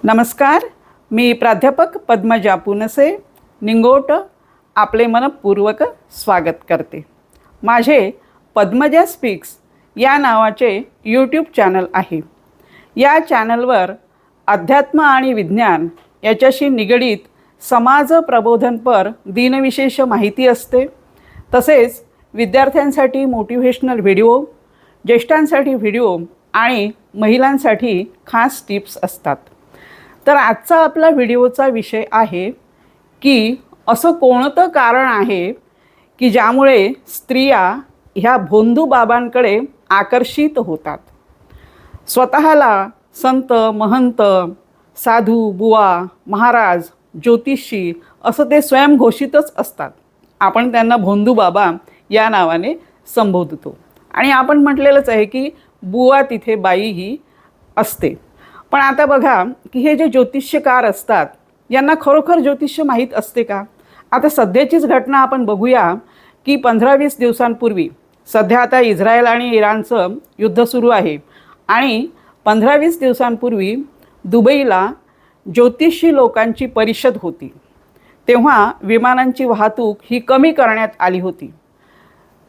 नमस्कार. मी प्राध्यापक पद्मजा पुनसे निंगोट आपले मनपूर्वक स्वागत करते. माझे पद्मजा स्पीक्स या नावाचे यूट्यूब चॅनल आहे. या चॅनलवर अध्यात्म आणि विज्ञान याच्याशी निगडीत समाज प्रबोधनपर दिनविशेष माहिती असते. तसेच विद्यार्थ्यांसाठी मोटिव्हेशनल व्हिडिओ, ज्येष्ठांसाठी व्हिडिओ आणि महिलांसाठी खास टिप्स असतात. तर आजचा आपला व्हिडिओचा विषय आहे की असं कोणतं कारण आहे की ज्यामुळे स्त्रिया ह्या भोंदू बाबांकडे आकर्षित होतात. स्वतःला संत, महंत, साधू, बुवा, महाराज, ज्योतिषी असं ते स्वयंघोषितच असतात. आपण त्यांना भोंदू बाबा या नावाने संबोधतो आणि आपण म्हटलेलंच आहे की बुवा तिथे बाई ही असते. पण आता बघा की हे जे ज्योतिष्यकार असतात यांना खरोखर ज्योतिष्य माहीत असते का? आता सध्याचीच घटना आपण बघूया की 15-20 दिवसांपूर्वी, सध्या आता इस्रायल आणि इराणचं युद्ध सुरू आहे आणि 15-20 दिवसांपूर्वी दुबईला ज्योतिषी लोकांची परिषद होती. तेव्हा विमानांची वाहतूक ही कमी करण्यात आली होती.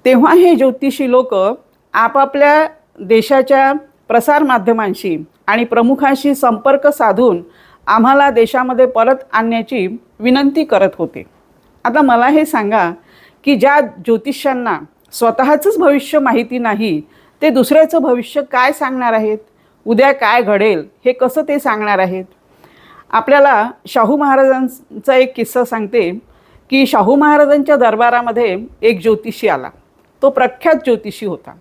तेव्हा हे ज्योतिषी लोक आपापल्या देशाच्या प्रसारमाध्यमांशी आणि प्रमुखांशी संपर्क साधून आम्हाला देशामध्ये परत आणण्याची विनंती करत होते. आता मला हे सांगा की ज्या ज्योतिष्यांना स्वतःचंच भविष्य माहिती नाही ते दुसऱ्याचं भविष्य काय सांगणार आहेत? उद्या काय घडेल हे कसं ते सांगणार आहेत? आपल्याला शाहू महाराजांचा एक किस्सा सांगते की शाहू महाराजांच्या दरबारामध्ये एक ज्योतिषी आला. तो प्रख्यात ज्योतिषी होता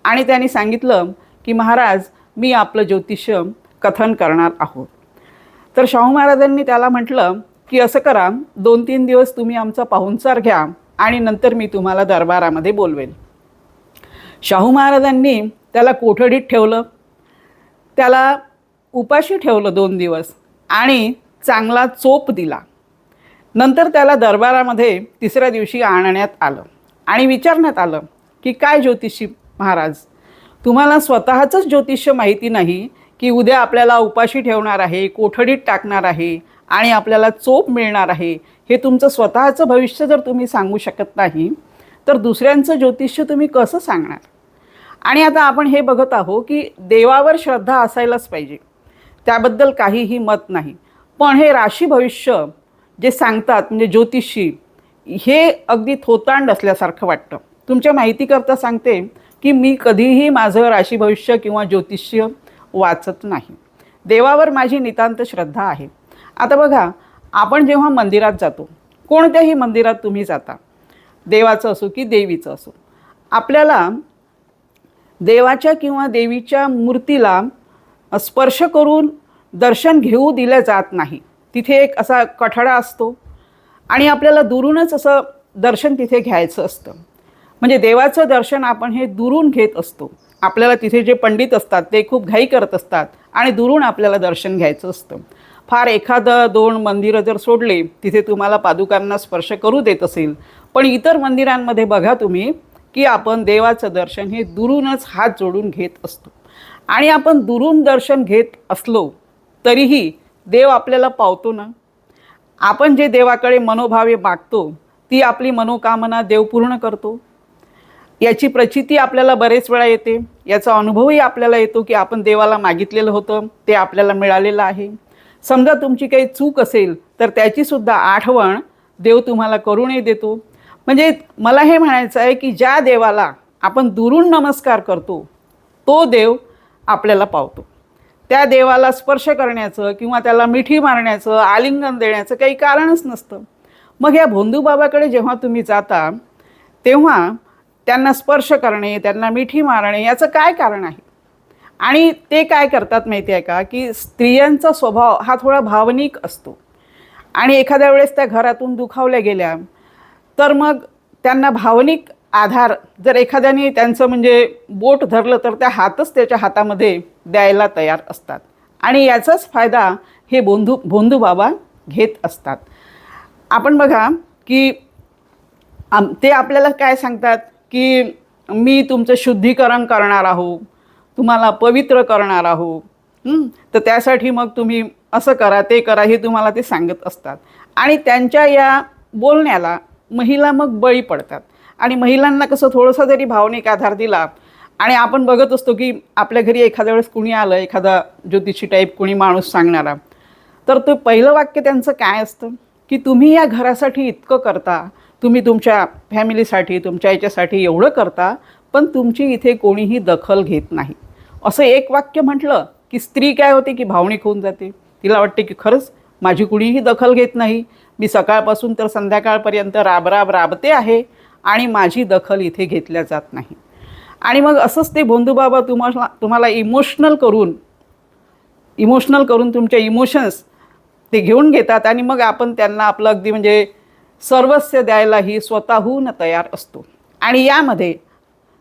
आणि त्यांनी सांगितलं की महाराज, मी आपलं ज्योतिष्य कथन करणार आहोत. तर शाहू महाराजांनी त्याला म्हटलं की असं करा, 2-3 दिवस तुम्ही आमचा पाहुणचार घ्या आणि नंतर मी तुम्हाला दरबारामध्ये बोलवेल. शाहू महाराजांनी त्याला कोठडीत ठेवलं, त्याला उपाशी ठेवलं 2 दिवस आणि चांगला चोप दिला. नंतर त्याला दरबारामध्ये 3ऱ्या दिवशी आणण्यात आलं आणि विचारण्यात आलं की काय ज्योतिषी महाराज, तुम्हाला स्वतःचंच ज्योतिष्य माहिती नाही की उद्या आपल्याला उपाशी ठेवणार आहे, कोठडीत टाकणार आहे आणि आपल्याला चोप मिळणार आहे, हे तुमचं स्वतःचं भविष्य जर तुम्ही सांगू शकत नाही तर दुसऱ्यांचं ज्योतिष्य तुम्ही कसं सांगणार? आणि आता आपण हे बघत आहोत की देवावर श्रद्धा असायलाच पाहिजे, त्याबद्दल काहीही मत नाही. पण हे राशी भविष्य जे सांगतात म्हणजे ज्योतिषी, हे अगदी थोतांड असल्यासारखं वाटतं. तुमच्या माहितीकरता सांगते की मी कधीही माझं राशी भविष्य किंवा ज्योतिष्य वाचत नाही. देवावर माझी नितांत श्रद्धा आहे. आता बघा, आपण जेव्हा मंदिरात जातो, कोणत्याही मंदिरात तुम्ही जाता, देवाचं असो की देवीचं असो, आपल्याला देवाच्या किंवा देवीच्या मूर्तीला स्पर्श करून दर्शन घेऊ दिलं जात नाही. तिथे एक असा कठडा असतो आणि आपल्याला दुरूनच असं दर्शन तिथे घ्यायचं असतं. म्हणजे देवाचं दर्शन आपण हे दुरून घेत असतो. आपल्याला तिथे जे पंडित असतात ते खूप घाई करत असतात आणि दुरून आपल्याला दर्शन घ्यायचं असतं. फार 1-2 मंदिरं जर सोडले तिथे तुम्हाला पादुकांना स्पर्श करू देत असेल, पण इतर मंदिरांमध्ये बघा तुम्ही की आपण देवाचं दर्शन हे दुरूनच हात जोडून घेत असतो. आणि आपण दुरून दर्शन घेत असलो तरीही देव आपल्याला पावतो ना. आपण जे देवाकडे मनोभावे मागतो ती आपली मनोकामना देव पूर्ण करतो. याची प्रचिती आपल्याला बरेच वेळा येते, याचा अनुभवही आपल्याला येतो की आपण देवाला मागितलेलं होतं ते आपल्याला मिळालेलं आहे. समजा तुमची काही चूक असेल तर त्याचीसुद्धा आठवण देव तुम्हाला करूनही देतो. म्हणजे मला हे म्हणायचं आहे की ज्या देवाला आपण दुरून नमस्कार करतो तो देव आपल्याला पावतो. त्या देवाला स्पर्श करण्याचं किंवा त्याला मिठी मारण्याचं, आलिंगन देण्याचं काही कारणच नसतं. मग या भोंदू बाबाकडे जेव्हा तुम्ही जाता तेव्हा त्यांना स्पर्श करणे, त्यांना मिठी मारणे याचं काय कारण आहे? आणि ते काय करतात माहिती आहे का की स्त्रियांचा स्वभाव हा थोडा भावनिक असतो आणि एखाद्या वेळेस त्या घरातून दुखावल्या गेल्या तर मग त्यांना भावनिक आधार जर एखाद्याने त्यांचं म्हणजे बोट धरलं तर त्या हातच त्याच्या हातामध्ये द्यायला तयार असतात आणि याचाच फायदा हे भोंदू बाबा घेत असतात. आपण बघा की ते आपल्याला काय सांगतात की मी तुमचं शुद्धीकरण करणार आहो, तुम्हाला पवित्र करणार आहो, तर त्यासाठी मग तुम्ही असं करा ते करा हे तुम्हाला ते सांगत असतात आणि त्यांच्या या बोलण्याला महिला मग बळी पडतात. आणि महिलांना कसं थोडंसं जरी भावनिक आधार दिला आणि आपण बघत असतो की आपल्या घरी एखाद्या वेळेस कुणी आलं, एखादा ज्योतिषी टाईप कुणी माणूस सांगणारा, तर ते पहिलं वाक्य त्यांचं काय असतं की तुम्ही या घरासाठी इतकं करता, तुम्ही तुमच्या फॅमिलीसाठी तुमच्या याच्यासाठी एवढं करता, पण तुमची इथे कोणीही दखल घेत नाही. असं एक वाक्य म्हटलं की स्त्री काय होते की भावनिक होऊन जाते. तिला वाटते की खरंच माझी कुणीही दखल घेत नाही, मी सकाळपासून तर संध्याकाळपर्यंत राबते आहे आणि माझी दखल इथे घेतल्या जात नाही. आणि मग असंच ते भोंदूबाबा तुम्हाला इमोशनल करून तुमचे इमोशन्स ते घेऊन घेतात आणि मग आपण त्यांना आपलं अगदी म्हणजे सर्वस्व द्यायलाही स्वतःहून तयार असतो. आणि यामध्ये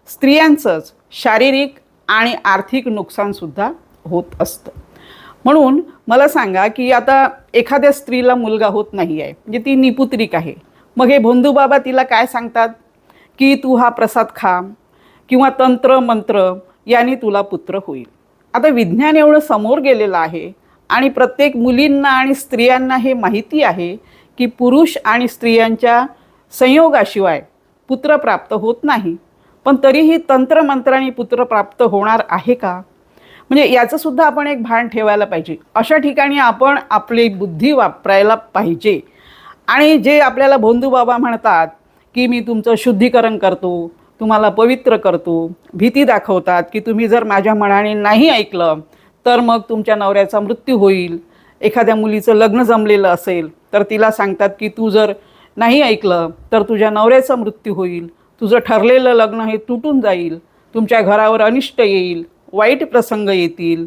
स्त्रियांचंच शारीरिक आणि आर्थिक नुकसानसुद्धा होत असतं. म्हणून मला सांगा की आता एखाद्या स्त्रीला मुलगा होत नाही आहे, म्हणजे ती निपुत्रिक आहे. मग हे भोंदूबाबा तिला काय सांगतात की तू हा प्रसाद खा किंवा तंत्र मंत्र याने तुला पुत्र होईल. आता विज्ञान एवढं समोर गेलेलं आहे आणि प्रत्येक मुलींना आणि स्त्रियांना हे माहिती आहे की पुरुष आणि स्त्रियांच्या संयोगाशिवाय पुत्र प्राप्त होत नाही. पण तरीही तंत्रमंत्राने पुत्र प्राप्त होणार आहे का? म्हणजे याचंसुद्धा आपण एक भान ठेवायला पाहिजे. अशा ठिकाणी आपण आपली बुद्धी वापरायला पाहिजे. आणि जे आपल्याला भोंदूबाबा म्हणतात की मी तुमचं शुद्धीकरण करतो, तुम्हाला पवित्र करतो, भीती दाखवतात की तुम्ही जर माझ्या मनाने नाही ऐकलं तर मग तुमच्या नवऱ्याचा मृत्यू होईल. एखाद्या मुलीचं लग्न जमलेलं असेल तर तिला सांगतात की तू जर नाही ऐकलं तर तुझ्या नवऱ्याचा मृत्यू होईल, तुझं ठरलेलं लग्न हे तुटून जाईल, तुमच्या घरावर अनिष्ट येईल, वाईट प्रसंग येतील,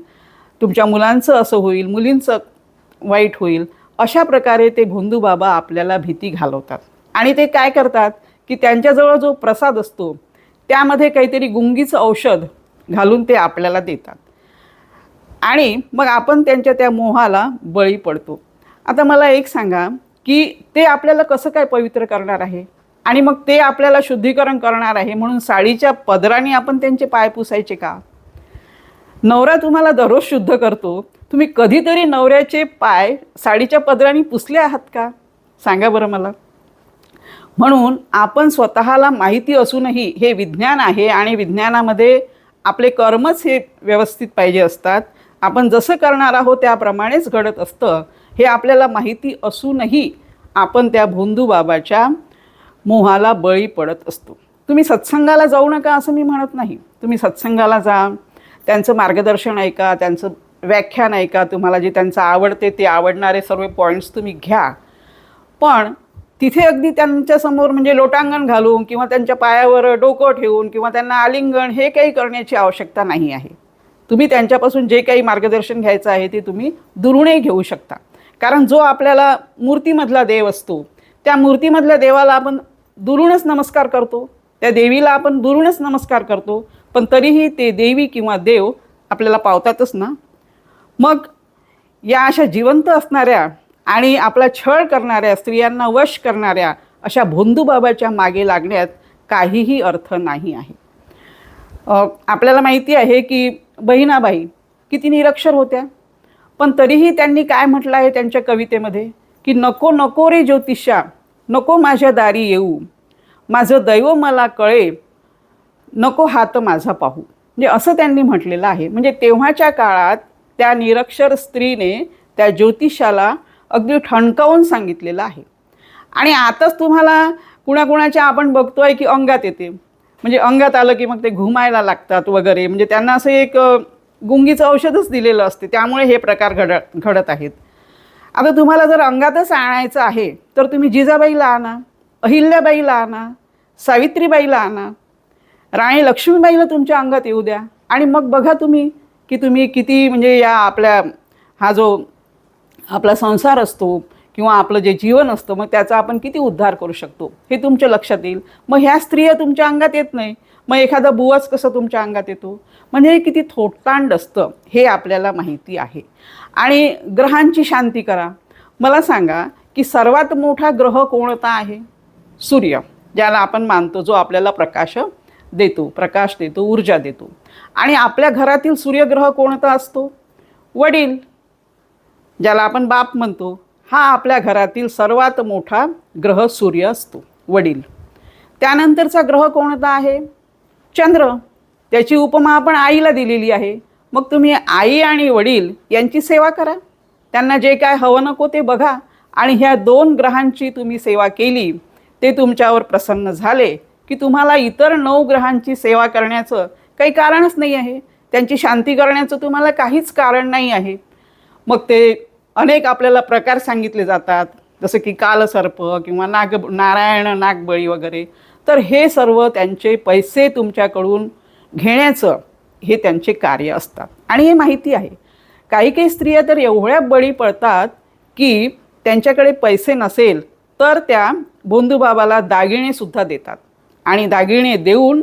तुमच्या मुलांचं असं होईल, मुलींचं वाईट होईल. अशा प्रकारे ते भोंदूबाबा आपल्याला भीती घालवतात. आणि ते काय करतात की त्यांच्याजवळ जो प्रसाद असतो त्यामध्ये काहीतरी गुंगीचं औषध घालून ते आपल्याला देतात आणि मग आपण त्यांच्या त्या मोहाला बळी पडतो. आता मला एक सांगा की ते आपल्याला कसं काय पवित्र करणार आहे आणि मग ते आपल्याला शुद्धीकरण करणार आहे म्हणून साडीच्या पदराने आपण त्यांचे पाय पुसायचे का? नवरा तुम्हाला दररोज शुद्ध करतो, तुम्ही कधीतरी नवऱ्याचे पाय साडीच्या पदराने पुसले आहात का? सांगा बरं मला. म्हणून आपण स्वतःला माहिती असूनही हे विज्ञान आहे आणि विज्ञानामध्ये आपले कर्मच हे व्यवस्थित पाहिजे असतात. आपण जसं करणार आहोत त्याप्रमाणेच घडत असतं हे आपल्याला माहिती असूनही आपण त्या भोंदूबाबाच्या मोहाला बळी पडत असतो. तुम्ही सत्संगाला जाऊ नका असं मी म्हणत नाही. तुम्ही सत्संगाला जा, त्यांचं मार्गदर्शन ऐका, त्यांचं व्याख्यान ऐका, तुम्हाला जे त्यांचं आवडते ते आवडणारे सर्व पॉईंट्स तुम्ही घ्या. पण तिथे अगदी त्यांच्यासमोर म्हणजे लोटांगण घालून किंवा त्यांच्या पायावर डोकं ठेवून किंवा त्यांना आलिंगन हे काही करण्याची आवश्यकता नाही आहे. तुम्ही त्यांच्यापासून जे काही मार्गदर्शन घ्यायचं आहे ते तुम्ही दुरूनही घेऊ शकता. कारण जो आपल्याला मूर्तीमधला देव असतो त्या मूर्तीमधल्या देवाला आपण दुरूनच नमस्कार करतो, त्या देवीला आपण दुरूनच नमस्कार करतो, पण तरीही ते देवी किंवा देव आपल्याला पावतातच ना. मग या अशा जिवंत असणाऱ्या आणि आपला छळ करणाऱ्या, स्त्रियांना वश करणाऱ्या अशा भोंदूबाबाच्या मागे लागण्यात काहीही अर्थ नाही आहे. आपल्याला माहिती आहे की बहिणाबाई किती निरक्षर होत्या, पण तरीही त्यांनी काय म्हटलं आहे त्यांच्या कवितेमध्ये की नको नको रे ज्योतिषा, नको माझ्या दारी येऊ, माझं दैव मला कळे, नको हात माझा पाहू. म्हणजे असं त्यांनी म्हटलेलं आहे. म्हणजे तेव्हाच्या काळात त्या निरक्षर स्त्रीने त्या ज्योतिषाला अगदी ठणकावून सांगितलेलं आहे. आणि आताच तुम्हाला कुणाकुणाच्या आपण बघतोय की अंगात येते, म्हणजे अंगात आलं की मग ते घुमायला लागतात वगैरे, म्हणजे त्यांना असं एक गुंगीचं औषधच दिलेलं असते, त्यामुळे हे प्रकार घडत आहेत. आता तुम्हाला जर अंगातच आणायचं आहे तर तुम्ही जिजाबाईला आणा, अहिल्याबाईला आणा, सावित्रीबाईला आणा, राणी लक्ष्मीबाईला तुमच्या अंगात येऊ द्या आणि मग बघा तुम्ही की तुम्ही किती म्हणजे या हा जो आपला संसार असतो किंवा आपलं जे जीवन असतं मग त्याचा आपण किती उद्धार करू शकतो हे तुमच्या लक्षात येईल. मग ह्या स्त्रिया तुमच्या अंगात येत नाही, मग एखादा बुवाच कसं तुमच्या अंगात येतो? म्हणजे हे किती थोटांड असतं हे आपल्याला माहिती आहे. आणि ग्रहांची शांती करा. मला सांगा की सर्वात मोठा ग्रह कोणता आहे? सूर्य, ज्याला आपण मानतो, जो आपल्याला प्रकाश देतो, ऊर्जा देतो. आणि आपल्या घरातील सूर्यग्रह कोणता असतो? वडील. ज्याला आपण बाप म्हणतो, हा आपल्या घरातील सर्वात मोठा ग्रह सूर्य असतो, वडील. त्यानंतरचा ग्रह कोणता आहे? चंद्र. त्याची उपमा आपण आईला दिलेली आहे. मग तुम्ही आई आणि वडील यांची सेवा करा. त्यांना जे काय हवं नको ते बघा आणि ह्या 2 ग्रहांची तुम्ही सेवा केली, ते तुमच्यावर प्रसन्न झाले की तुम्हाला इतर 9 ग्रहांची सेवा करण्याचं काही कारणच नाही आहे. त्यांची शांती करण्याचं तुम्हाला काहीच कारण नाही आहे. मग ते अनेक आपल्याला प्रकार सांगितले जातात, जसं की कालसर्प किंवा नारायण नागबळी वगैरे. तर हे सर्व त्यांचे पैसे तुमच्याकडून घेण्याचं हे त्यांचे कार्य असतात आणि हे माहिती आहे. काही काही स्त्रिया तर एवढ्या बळी पडतात की त्यांच्याकडे पैसे नसेल तर त्या भोंदूबाबाला दागिनेसुद्धा देतात आणि दागिने देऊन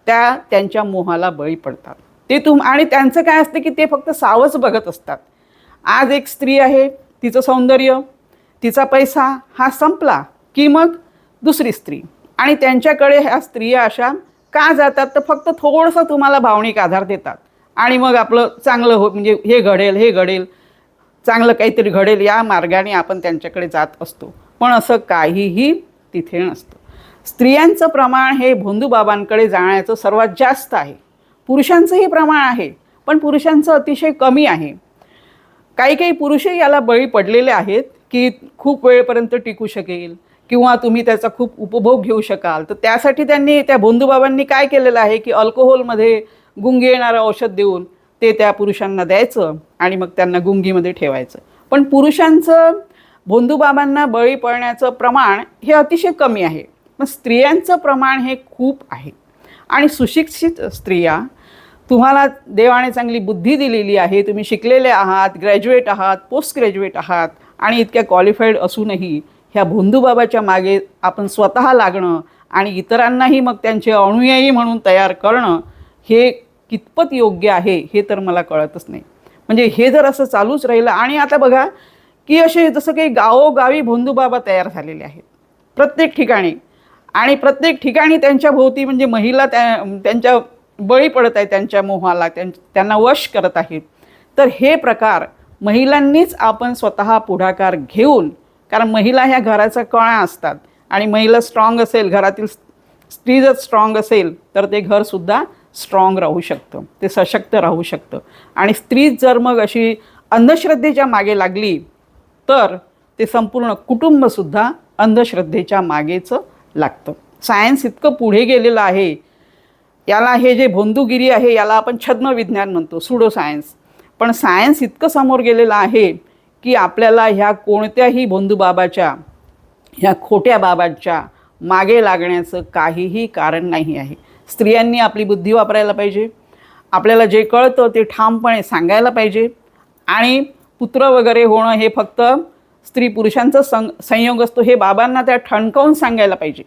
त्या त्यांच्या मोहाला बळी पडतात. ते आणि त्यांचं काय असतं की ते फक्त सावच बघत असतात. आज एक स्त्री आहे, तिचं सौंदर्य, तिचा पैसा हा संपला की मग दुसरी स्त्री. आणि त्यांच्याकडे ह्या स्त्रिया अशा का जातात? तर फक्त थोडंसं तुम्हाला भावनिक आधार देतात आणि मग आपलं चांगलं म्हणजे हे घडेल, चांगलं काहीतरी घडेल या मार्गाने आपण त्यांच्याकडे जात असतो. पण असं काहीही तिथे नसतं. स्त्रियांचं प्रमाण हे भोंदूबाबांकडे जाण्याचं सर्वात जास्त आहे. पुरुषांचंही प्रमाण आहे, पण पुरुषांचं अतिशय कमी आहे. काही काही पुरुषही याला बळी पडलेले आहेत की खूप वेळपर्यंत टिकू शकेल किंवा तुम्ही त्याचा खूप उपभोग घेऊ शकाल. तर त्यासाठी त्या भोंदूबाबांनी काय केलेलं आहे की अल्कोहोलमध्ये गुंगी येणारं औषध देऊन ते त्या पुरुषांना द्यायचं आणि मग त्यांना गुंगीमध्ये ठेवायचं. पण पुरुषांचं भोंदूबाबांना बळी पडण्याचं प्रमाण हे अतिशय कमी आहे. मग स्त्रियांचं प्रमाण हे खूप आहे. आणि सुशिक्षित स्त्रिया, तुम्हाला देवाने चांगली बुद्धी दिलेली आहे, तुम्ही शिकलेले आहात, ग्रॅज्युएट आहात, पोस्ट ग्रॅज्युएट आहात आणि इतक्या क्वालिफाईड असूनही ह्या भोंदूबाबाच्या मागे आपण स्वतः लागणं आणि इतरांनाही मग त्यांचे अनुयायी म्हणून तयार करणं हे कितपत योग्य आहे हे तर मला कळतच नाही. म्हणजे हे जर असं चालूच राहिलं आणि आता बघा की असे जसं काही गावोगावी भोंदूबाबा तयार झालेले आहेत प्रत्येक ठिकाणी आणि प्रत्येक ठिकाणी त्यांच्या भोवती म्हणजे महिला त्यांच्या बळी पडत आहे, त्यांच्या मोहाला त्यांना वश करत आहेत. तर हे प्रकार महिलांनीच आपण स्वतः पुढाकार घेऊन, कारण महिला ह्या घराचा कणा असतात आणि महिला स्ट्रॉंग असेल, घरातील स्त्री जर स्ट्रॉंग असेल तर ते घरसुद्धा स्ट्रॉंग राहू शकतं, ते सशक्त राहू शकतं. आणि स्त्री जर मग अशी अंधश्रद्धेच्या मागे लागली तर ते संपूर्ण कुटुंबसुद्धा अंधश्रद्धेच्या मागेच लागतं. सायन्स इतकं पुढे गेलेलं आहे, याला हे जे भोंदूगिरी आहे याला आपण छद्म विज्ञान म्हणतो, सुडो सायन्स. पण सायन्स इतकं समोर गेलेलं आहे की आपल्याला ह्या कोणत्याही भोंदूबाबाच्या, ह्या खोट्या बाबांच्या मागे लागण्याचं काहीही कारण नाही आहे. स्त्रियांनी आपली बुद्धी वापरायला पाहिजे, आपल्याला जे कळतं ते ठामपणे सांगायला पाहिजे आणि पुत्र वगैरे होणं हे फक्त स्त्री पुरुषांचा संयोग असतो हे बाबांना त्या ठणकावून सांगायला पाहिजे.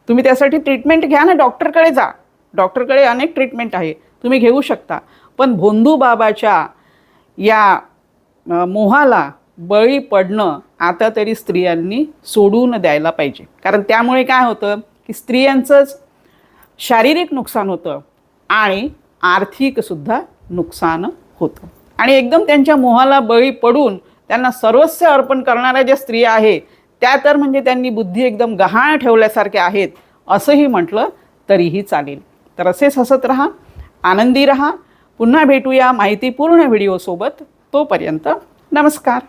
तुम्ही त्यासाठी ट्रीटमेंट घ्या ना, डॉक्टरकडे जा, डॉक्टरकडे अनेक ट्रीटमेंट आहे, तुम्ही घेऊ शकता. पण भोंदूबाबाच्या या मोहाला बळी पडणं आता तरी स्त्रियांनी सोडून द्यायला पाहिजे. कारण त्यामुळे काय होतं की स्त्रियांचंच शारीरिक नुकसान होतं आणि आर्थिकसुद्धा नुकसान होतं. आणि एकदम त्यांच्या मोहाला बळी पडून त्यांना सर्वस्व अर्पण करणाऱ्या ज्या स्त्रिया आहेत त्या तर म्हणजे त्यांनी बुद्धी एकदम गहाण ठेवल्यासारख्या आहेत असंही म्हटलं तरीही चालेल. तर असेच हसत राहा, आनंदी राहा. पुन्हा भेटूया माहितीपूर्ण व्हिडिओसोबत. तोपर्यंत नमस्कार.